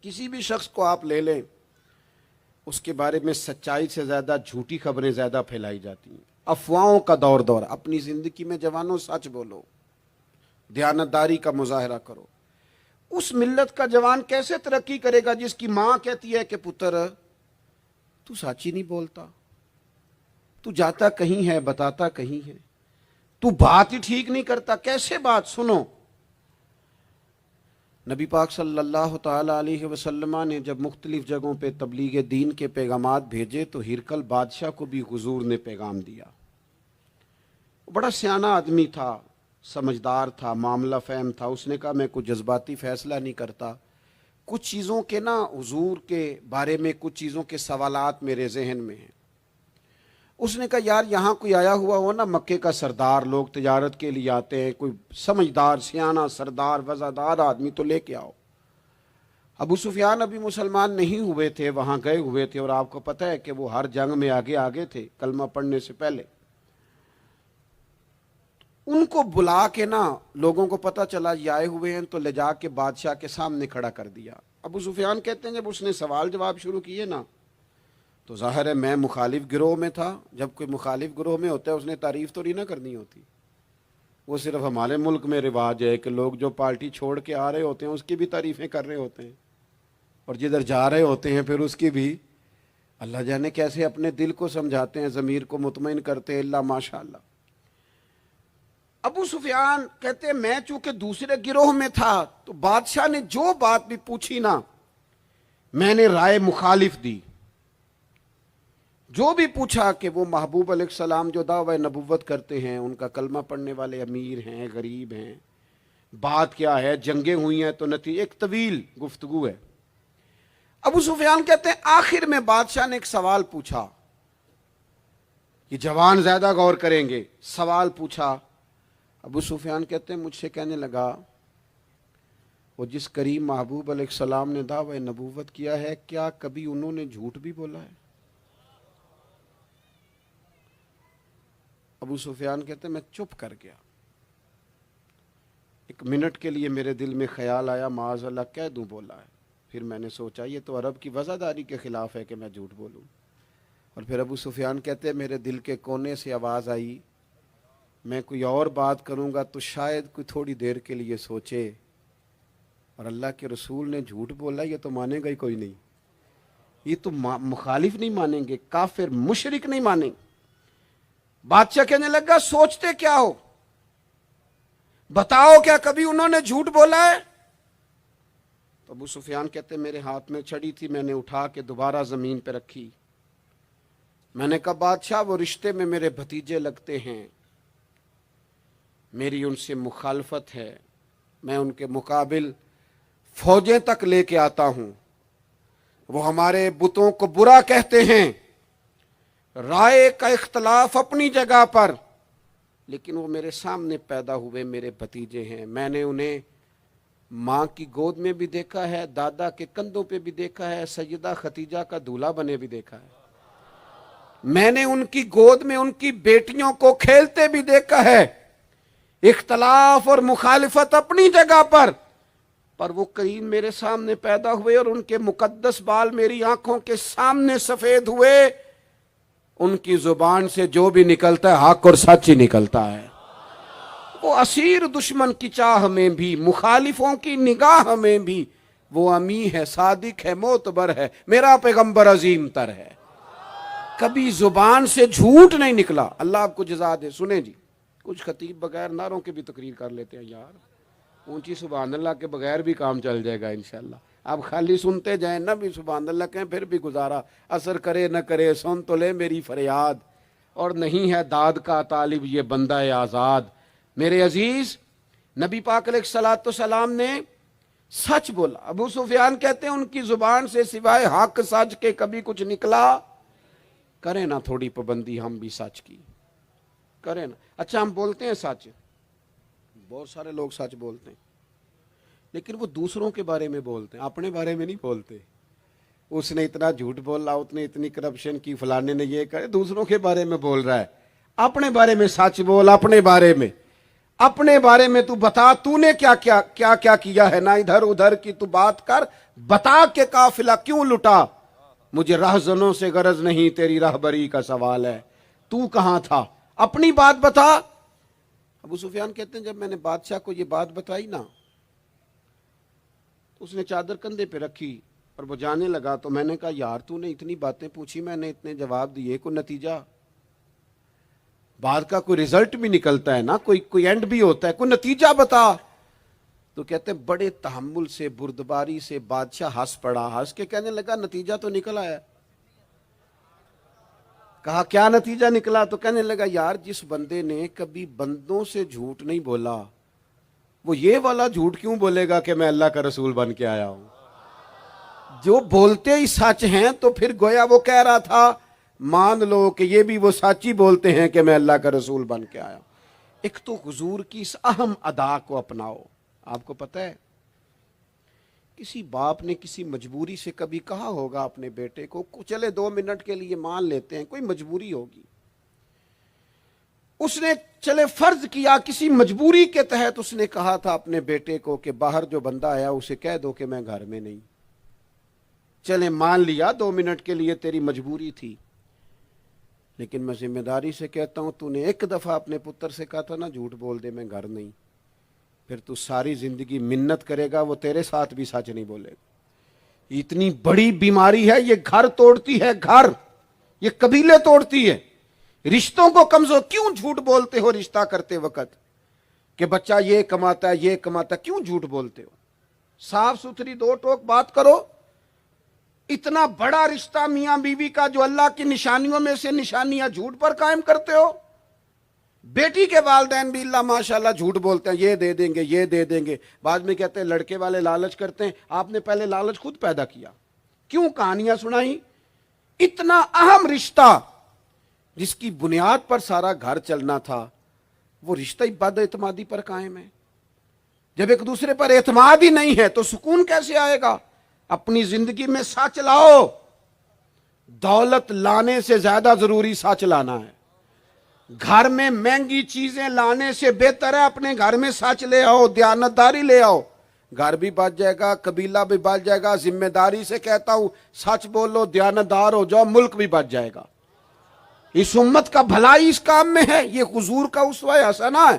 کسی بھی شخص کو آپ لے لیں، اس کے بارے میں سچائی سے زیادہ جھوٹی خبریں زیادہ پھیلائی جاتی ہیں۔ افواہوں کا دور اپنی زندگی میں جوانوں سچ بولو، دیانتداری کا مظاہرہ کرو۔ اس ملت کا جوان کیسے ترقی کرے گا جس کی ماں کہتی ہے کہ پتر تو سچ ہی نہیں بولتا، تو جاتا کہیں ہے بتاتا کہیں ہے، تو بات ہی ٹھیک نہیں کرتا، کیسے بات سنو۔ نبی پاک صلی اللہ تعالی علیہ وسلم نے جب مختلف جگہوں پہ تبلیغ دین کے پیغامات بھیجے تو ہرقل بادشاہ کو بھی حضور نے پیغام دیا۔ بڑا سیانہ آدمی تھا، سمجھدار تھا، معاملہ فہم تھا۔ اس نے کہا میں کوئی جذباتی فیصلہ نہیں کرتا، کچھ چیزوں کے حضور کے بارے میں کچھ چیزوں کے سوالات میرے ذہن میں ہیں۔ اس نے کہا یار یہاں کوئی آیا ہوا ہو مکے کا سردار، لوگ تجارت کے لیے آتے ہیں، کوئی سمجھدار سیانہ سردار وزادار آدمی تو لے کے آؤ۔ ابو سفیان ابھی مسلمان نہیں ہوئے تھے، وہاں گئے ہوئے تھے، اور آپ کو پتہ ہے کہ وہ ہر جنگ میں آگے تھے کلمہ پڑھنے سے پہلے۔ ان کو بلا کے لوگوں کو پتہ چلا یہ آئے ہوئے ہیں تو لے جا کے بادشاہ کے سامنے کھڑا کر دیا۔ ابو سفیان کہتے ہیں جب اس نے سوال جواب شروع کیے تو ظاہر ہے میں مخالف گروہ میں تھا۔ جب کوئی مخالف گروہ میں ہوتا ہے اس نے تعریف تو نہیں کرنی ہوتی، وہ صرف ہمارے ملک میں رواج ہے کہ لوگ جو پارٹی چھوڑ کے آ رہے ہوتے ہیں اس کی بھی تعریفیں کر رہے ہوتے ہیں، اور جدھر جا رہے ہوتے ہیں پھر اس کی بھی۔ اللہ جانے کیسے اپنے دل کو سمجھاتے ہیں، ضمیر کو مطمئن کرتے ہیں، اللہ ماشاء اللہ۔ ابو سفیان کہتے ہیں میں چونکہ دوسرے گروہ میں تھا تو بادشاہ نے جو بات بھی پوچھی میں نے رائے مخالف دی۔ جو بھی پوچھا کہ وہ محبوب علیہ السلام جو دعوی نبوت کرتے ہیں، ان کا کلمہ پڑھنے والے امیر ہیں، غریب ہیں، بات کیا ہے، جنگیں ہوئی ہیں تو نتیجہ ایک طویل گفتگو ہے۔ ابو سفیان کہتے ہیں آخر میں بادشاہ نے ایک سوال پوچھا، یہ جوان زیادہ غور کریں گے، سوال پوچھا۔ ابو سفیان کہتے ہیں مجھ سے کہنے لگا وہ جس کریم محبوب علیہ السلام نے دعوی نبوت کیا ہے کیا کبھی انہوں نے جھوٹ بھی بولا ہے؟ ابو سفیان کہتے ہیں میں چپ کر گیا۔ ایک منٹ کے لیے میرے دل میں خیال آیا معاذ اللہ کہہ دوں بولا ہے، پھر میں نے سوچا یہ تو عرب کی وزاداری کے خلاف ہے کہ میں جھوٹ بولوں۔ اور پھر ابو سفیان کہتے ہیں میرے دل کے کونے سے آواز آئی میں کوئی اور بات کروں گا تو شاید کوئی تھوڑی دیر کے لیے سوچے، اور اللہ کے رسول نے جھوٹ بولا یہ تو مانے گا ہی کوئی نہیں، یہ تو مخالف نہیں مانیں گے، کافر مشرک نہیں مانیں گے۔ بادشاہ کہنے لگا سوچتے کیا ہو، بتاؤ کیا کبھی انہوں نے جھوٹ بولا ہے؟ تو ابو سفیان کہتے میرے ہاتھ میں چھڑی تھی، میں نے اٹھا کے دوبارہ زمین پہ رکھی۔ میں نے کہا بادشاہ وہ رشتے میں میرے بھتیجے لگتے ہیں، میری ان سے مخالفت ہے، میں ان کے مقابل فوجیں تک لے کے آتا ہوں، وہ ہمارے بتوں کو برا کہتے ہیں، رائے کا اختلاف اپنی جگہ پر، لیکن وہ میرے سامنے پیدا ہوئے میرے بھتیجے ہیں، میں نے انہیں ماں کی گود میں بھی دیکھا ہے، دادا کے کندھوں پہ بھی دیکھا ہے، سیدہ خدیجہ کا دولہا بنے بھی دیکھا ہے، میں نے ان کی گود میں ان کی بیٹیوں کو کھیلتے بھی دیکھا ہے۔ اختلاف اور مخالفت اپنی جگہ پر وہ کریم میرے سامنے پیدا ہوئے اور ان کے مقدس بال میری آنکھوں کے سامنے سفید ہوئے، ان کی زبان سے جو بھی نکلتا ہے حق اور سچ ہی نکلتا ہے۔ وہ اسیر دشمن کی چاہ میں بھی، مخالفوں کی نگاہ میں بھی وہ امی ہے، صادق ہے، معتبر ہے، میرا پیغمبر عظیم تر ہے، کبھی زبان سے جھوٹ نہیں نکلا۔ اللہ آپ کو جزا دے۔ سنیں جی، کچھ خطیب بغیر نعروں کے بھی تقریر کر لیتے ہیں یار، اونچی سبحان اللہ کے بغیر بھی کام چل جائے گا انشاءاللہ۔ آپ خالی سنتے جائیں نہ بھی سبحان اللہ کہیں پھر بھی گزارا، اثر کرے نہ کرے سن تو لے میری فریاد، اور نہیں ہے داد کا طالب یہ بندہ آزاد۔ میرے عزیز نبی پاک علیہ الصلوۃ والسلام نے سچ بولا۔ ابو سفیان کہتے ہیں ان کی زبان سے سوائے حق سچ کے کبھی کچھ نکلا، کریں نا تھوڑی پابندی ہم بھی سچ کی، کریں نا۔ اچھا ہم بولتے ہیں سچ، بہت سارے لوگ سچ بولتے ہیں، لیکن وہ دوسروں کے بارے میں بولتے ہیں، اپنے بارے میں نہیں بولتے۔ اس نے اتنا جھوٹ بولا، اس نے اتنی کرپشن کی، فلانے نے یہ کرے، دوسروں کے بارے میں بول رہا ہے، اپنے بارے میں سچ بول، اپنے بارے میں۔ اپنے بارے میں تو بتا، تو نے کیا کیا ہے، نہ ادھر ادھر کی تو بات کر، بتا کہ قافلہ کیوں لٹا، مجھے راہزنوں سے غرض نہیں، تیری راہبری کا سوال ہے، تو کہاں تھا، اپنی بات بتا۔ ابو سفیان کہتے ہیں جب میں نے بادشاہ کو یہ بات بتائی نا، اس نے چادر کندھے پہ رکھی اور وہ جانے لگا، تو میں نے کہا یار تو نے اتنی باتیں پوچھی، میں نے اتنے جواب دیے، کوئی نتیجہ، بات کا کوئی رزلٹ بھی نکلتا ہے نا، کوئی اینڈ بھی ہوتا ہے، کوئی نتیجہ بتا۔ تو کہتے ہیں بڑے تحمل سے، بردباری سے بادشاہ ہنس پڑا، ہنس کے کہنے لگا نتیجہ تو نکل آیا۔ کہا کیا نتیجہ نکلا؟ تو کہنے لگا یار جس بندے نے کبھی بندوں سے جھوٹ نہیں بولا، وہ یہ والا جھوٹ کیوں بولے گا کہ میں اللہ کا رسول بن کے آیا ہوں؟ جو بولتے ہی سچ ہیں تو پھر گویا وہ کہہ رہا تھا مان لو کہ یہ بھی وہ سچ ہی بولتے ہیں کہ میں اللہ کا رسول بن کے آیا ہوں۔ ایک تو حضور کی اس اہم ادا کو اپناؤ۔ آپ کو پتہ ہے کسی باپ نے کسی مجبوری سے کبھی کہا ہوگا اپنے بیٹے کو چلے 2 منٹ کے لیے مان لیتے ہیں کوئی مجبوری ہوگی، اس نے چلے فرض کیا کسی مجبوری کے تحت اس نے کہا تھا اپنے بیٹے کو کہ باہر جو بندہ آیا اسے کہہ دو کہ میں گھر میں نہیں، چلے مان لیا 2 منٹ کے لیے تیری مجبوری تھی، لیکن میں ذمہ داری سے کہتا ہوں تو نے ایک دفعہ اپنے پتر سے کہا تھا نا جھوٹ بول دے میں گھر نہیں، پھر تو ساری زندگی منت کرے گا وہ تیرے ساتھ بھی سچ نہیں بولے گا۔ اتنی بڑی بیماری ہے یہ، گھر توڑتی ہے، گھر یہ قبیلے توڑتی ہے، رشتوں کو کمزور۔ کیوں جھوٹ بولتے ہو رشتہ کرتے وقت کہ بچہ یہ کماتا ہے یہ کماتا ہے، کیوں جھوٹ بولتے ہو؟ صاف ستھری 2 ٹوک بات کرو۔ اتنا بڑا رشتہ میاں بیوی کا جو اللہ کی نشانیوں میں سے نشانیاں جھوٹ پر قائم کرتے ہو۔ بیٹی کے والدین بھی اللہ ماشاءاللہ جھوٹ بولتے ہیں، یہ دے دیں گے یہ دے دیں گے، بعد میں کہتے ہیں لڑکے والے لالچ کرتے ہیں، آپ نے پہلے لالچ خود پیدا کیا، کیوں کہانیاں سنائی؟ اتنا اہم رشتہ جس کی بنیاد پر سارا گھر چلنا تھا، وہ رشتہ ہی بد اعتمادی پر قائم ہے۔ جب ایک دوسرے پر اعتماد ہی نہیں ہے تو سکون کیسے آئے گا؟ اپنی زندگی میں سچ لاؤ، دولت لانے سے زیادہ ضروری سچ لانا ہے۔ گھر میں مہنگی چیزیں لانے سے بہتر ہے اپنے گھر میں سچ لے آؤ، دیانتداری لے آؤ، گھر بھی بچ جائے گا، قبیلہ بھی بچ جائے گا۔ ذمہ داری سے کہتا ہوں سچ بولو، دیانتدار ہو جاؤ، ملک بھی بچ جائے گا۔ اس امت کا بھلائی اس کام میں ہے، یہ حضور کا اسوہ حسنہ ہے۔